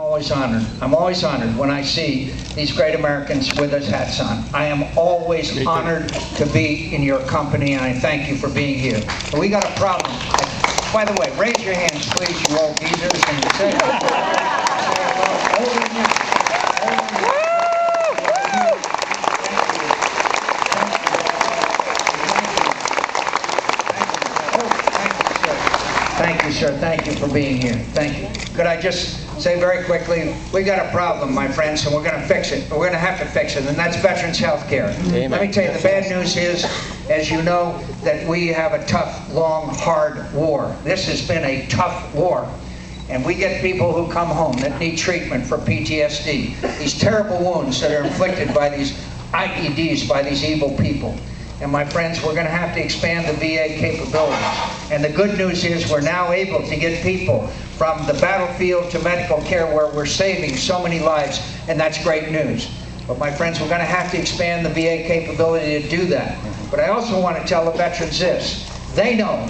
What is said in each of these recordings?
Always honored. I'm always honored when I see these great Americans with their hats on. I am always honored to be in your company, and I thank you for being here. But we got a problem. By the way, raise your hands, please, you old geezers, and say hello. Thank you, sir. Thank you for being here. Thank you. Could I just say very quickly, we got a problem, my friends, and we're going to fix it. We're going to have to fix it, and that's veterans health care. Let me tell you, the bad news is, as you know, that we have a tough, long, hard war. This has been a tough war. And we get people who come home that need treatment for PTSD, these terrible wounds that are inflicted by these IEDs, by these evil people. And my friends, we're going to have to expand the VA capabilities. And the good news is we're now able to get people from the battlefield to medical care where we're saving so many lives, and that's great news. But my friends, we're going to have to expand the VA capability to do that. But I also want to tell the veterans this. They know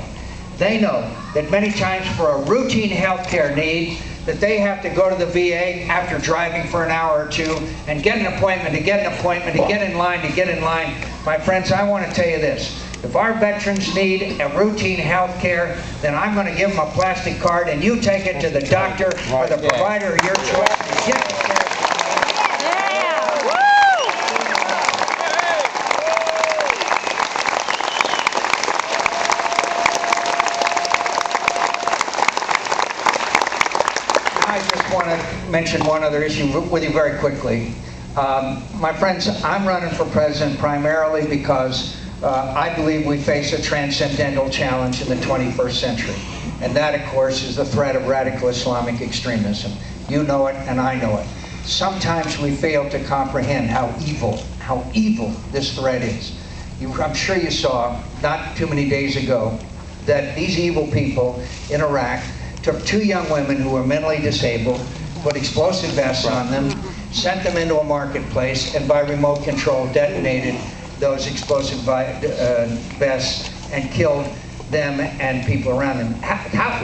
that many times for a routine health care need, that they have to go to the VA after driving for an hour or two and get an appointment, to get an appointment, to get in line, to get in line. My friends, I want to tell you this. If our veterans need a routine health care, then I'm going to give them a plastic card, and you take it to the doctor or the provider of your choice and get the care. I just want to mention one other issue with you very quickly. My friends, I'm running for president primarily because I believe we face a transcendental challenge in the 21st century. And that, of course, is the threat of radical Islamic extremism. You know it, and I know it. Sometimes we fail to comprehend how evil this threat is. I'm sure you saw, not too many days ago, that these evil people in Iraq took two young women who were mentally disabled, put explosive vests on them, sent them into a marketplace, and by remote control detonated those explosive vests and killed them and people around them.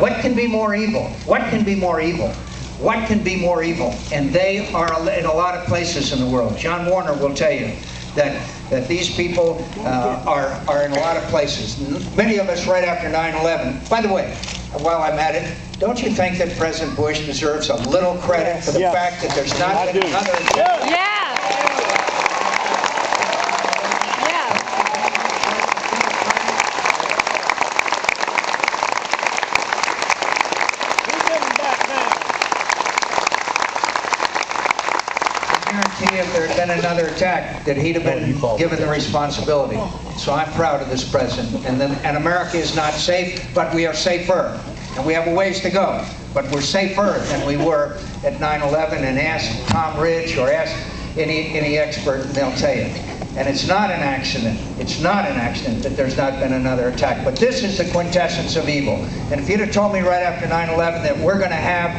What can be more evil? What can be more evil? What can be more evil? And they are in a lot of places in the world. John Warner will tell you that these people are in a lot of places. Many of us right after 9/11. By the way, while I'm at it, don't you think that President Bush deserves a little credit for the fact that there's not been another... If there had been another attack, that he'd have been given the responsibility. So I'm proud of this president. And America is not safe, but we are safer. And we have a ways to go. But we're safer than we were at 9/11. And ask Tom Ridge or ask any expert, and they'll tell you. And it's not an accident. It's not an accident that there's not been another attack. But this is the quintessence of evil. And if you'd have told me right after 9/11 that we're going to have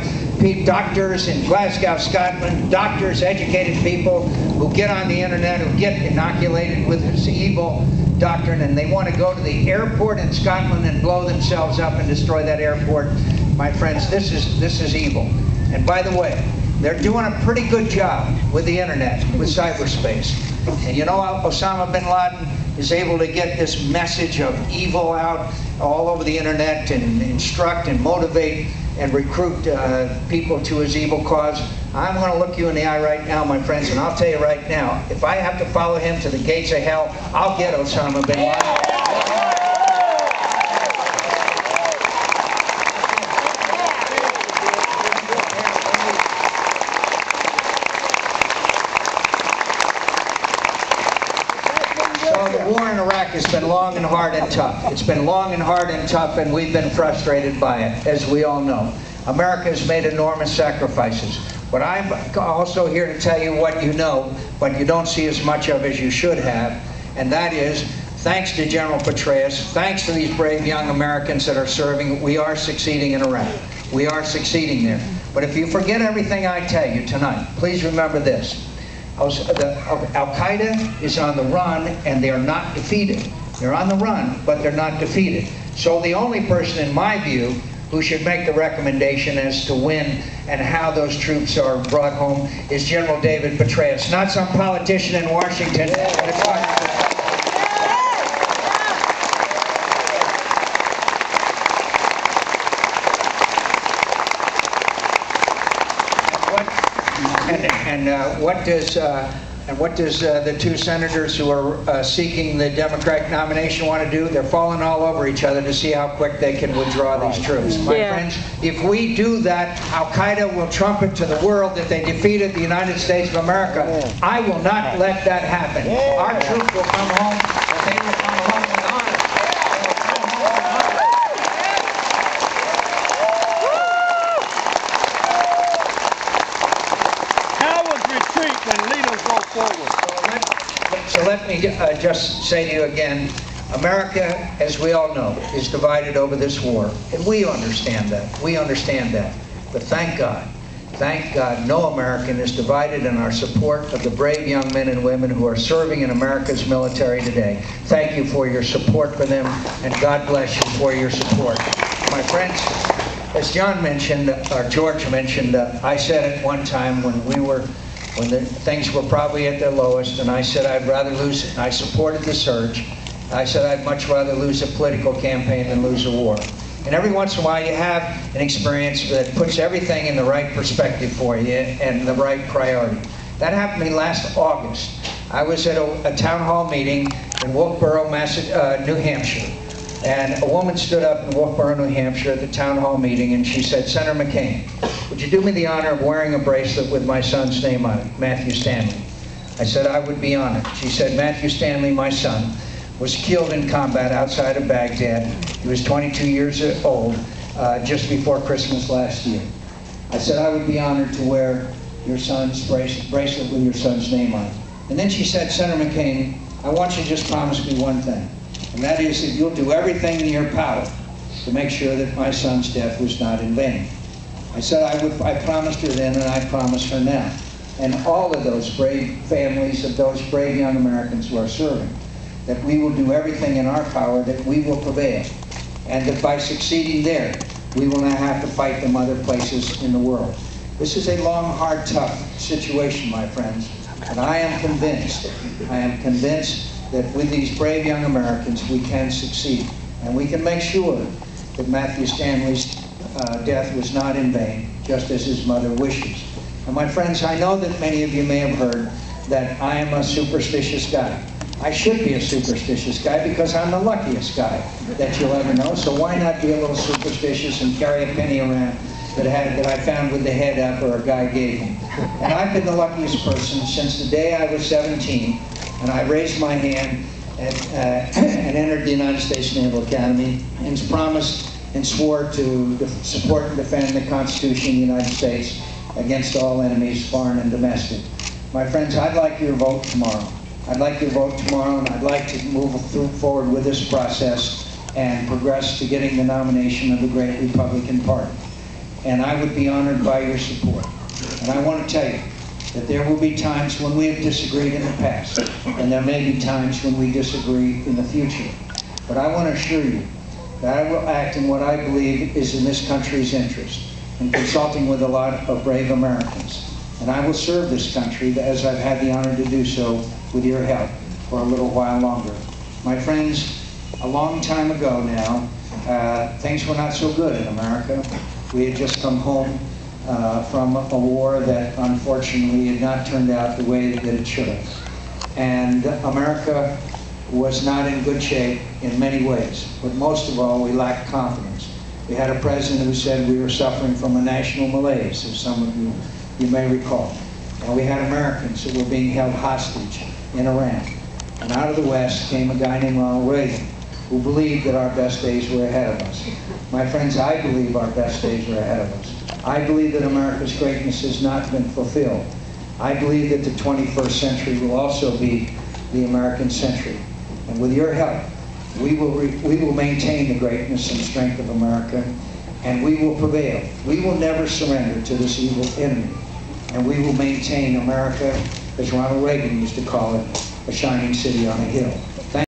doctors in Glasgow, Scotland, doctors, educated people who get on the internet, who get inoculated with this evil doctrine, and they want to go to the airport in Scotland and blow themselves up and destroy that airport. My friends, this is evil. And by the way, they're doing a pretty good job with the internet, with cyberspace. And you know, Osama bin Laden is able to get this message of evil out all over the internet and instruct and motivate and recruit people to his evil cause. I'm going to look you in the eye right now, my friends, and I'll tell you right now, if I have to follow him to the gates of hell, I'll get Osama bin Laden. The war in Iraq has been long and hard and tough. It's been long and hard and tough, and we've been frustrated by it, as we all know. America has made enormous sacrifices. But I'm also here to tell you what you know, but you don't see as much of as you should have, and that is, thanks to General Petraeus, thanks to these brave young Americans that are serving, we are succeeding in Iraq. We are succeeding there. But if you forget everything I tell you tonight, please remember this. Al-Qaeda is on the run, and they're not defeated. They're on the run, but they're not defeated. So the only person, in my view, who should make the recommendation as to when and how those troops are brought home is General David Petraeus, not some politician in Washington. And what does the two senators who are seeking the Democratic nomination want to do? They're falling all over each other to see how quick they can withdraw these troops. My friends, if we do that, Al-Qaeda will trumpet to the world that they defeated the United States of America. I will not let that happen. Our troops will come home, and they will come home with honor. When leaders go forward. So let me just say to you again, America, as we all know, is divided over this war. And we understand that. We understand that. But thank God, no American is divided in our support of the brave young men and women who are serving in America's military today. Thank you for your support for them, and God bless you for your support. My friends, as John mentioned, or George mentioned, I said at one time when things were probably at their lowest, and I said I'd rather lose, and I supported the surge. I said I'd much rather lose a political campaign than lose a war. And every once in a while you have an experience that puts everything in the right perspective for you and the right priority. That happened to me last August. I was at a town hall meeting in Wolfboro, New Hampshire. And a woman stood up in Wolfboro, New Hampshire at the town hall meeting, and she said, "Senator McCain, would you do me the honor of wearing a bracelet with my son's name on it, Matthew Stanley?" I said, "I would be honored." She said, "Matthew Stanley, my son, was killed in combat outside of Baghdad. He was 22 years old just before Christmas last year." I said, "I would be honored to wear your son's bracelet with your son's name on it." And then she said, "Senator McCain, I want you to just promise me one thing. And that is that you'll do everything in your power to make sure that my son's death was not in vain." I said I promised her then, and I promise her now. And all of those brave families of those brave young Americans who are serving, that we will do everything in our power, that we will prevail. And that by succeeding there, we will not have to fight them other places in the world. This is a long, hard, tough situation, my friends. And I am convinced that with these brave young Americans, we can succeed. And we can make sure that Matthew Stanley's death was not in vain, just as his mother wishes. And my friends, I know that many of you may have heard that I am a superstitious guy. I should be a superstitious guy because I'm the luckiest guy that you'll ever know. So why not be a little superstitious and carry a penny around that I found with the head up or a guy gave me? And I've been the luckiest person since the day I was 17. And I raised my hand and entered the United States Naval Academy and promised and swore to support and defend the Constitution of the United States against all enemies, foreign and domestic. My friends, I'd like your vote tomorrow. I'd like your vote tomorrow, and I'd like to move forward with this process and progress to getting the nomination of the great Republican Party. And I would be honored by your support. And I want to tell you that there will be times when we have disagreed in the past, and there may be times when we disagree in the future. But I want to assure you that I will act in what I believe is in this country's interest, in consulting with a lot of brave Americans. And I will serve this country, as I've had the honor to do so, with your help for a little while longer. My friends, a long time ago now, things were not so good in America. We had just come home from a war that unfortunately had not turned out the way that it should have. And America was not in good shape in many ways, but most of all, we lacked confidence. We had a president who said we were suffering from a national malaise, as some of you may recall. And we had Americans who were being held hostage in Iran. And out of the West came a guy named Ronald Reagan, who believed that our best days were ahead of us. My friends, I believe our best days are ahead of us. I believe that America's greatness has not been fulfilled. I believe that the 21st century will also be the American century. And with your help, we will maintain the greatness and strength of America, and we will prevail. We will never surrender to this evil enemy. And we will maintain America, as Ronald Reagan used to call it, a shining city on a hill.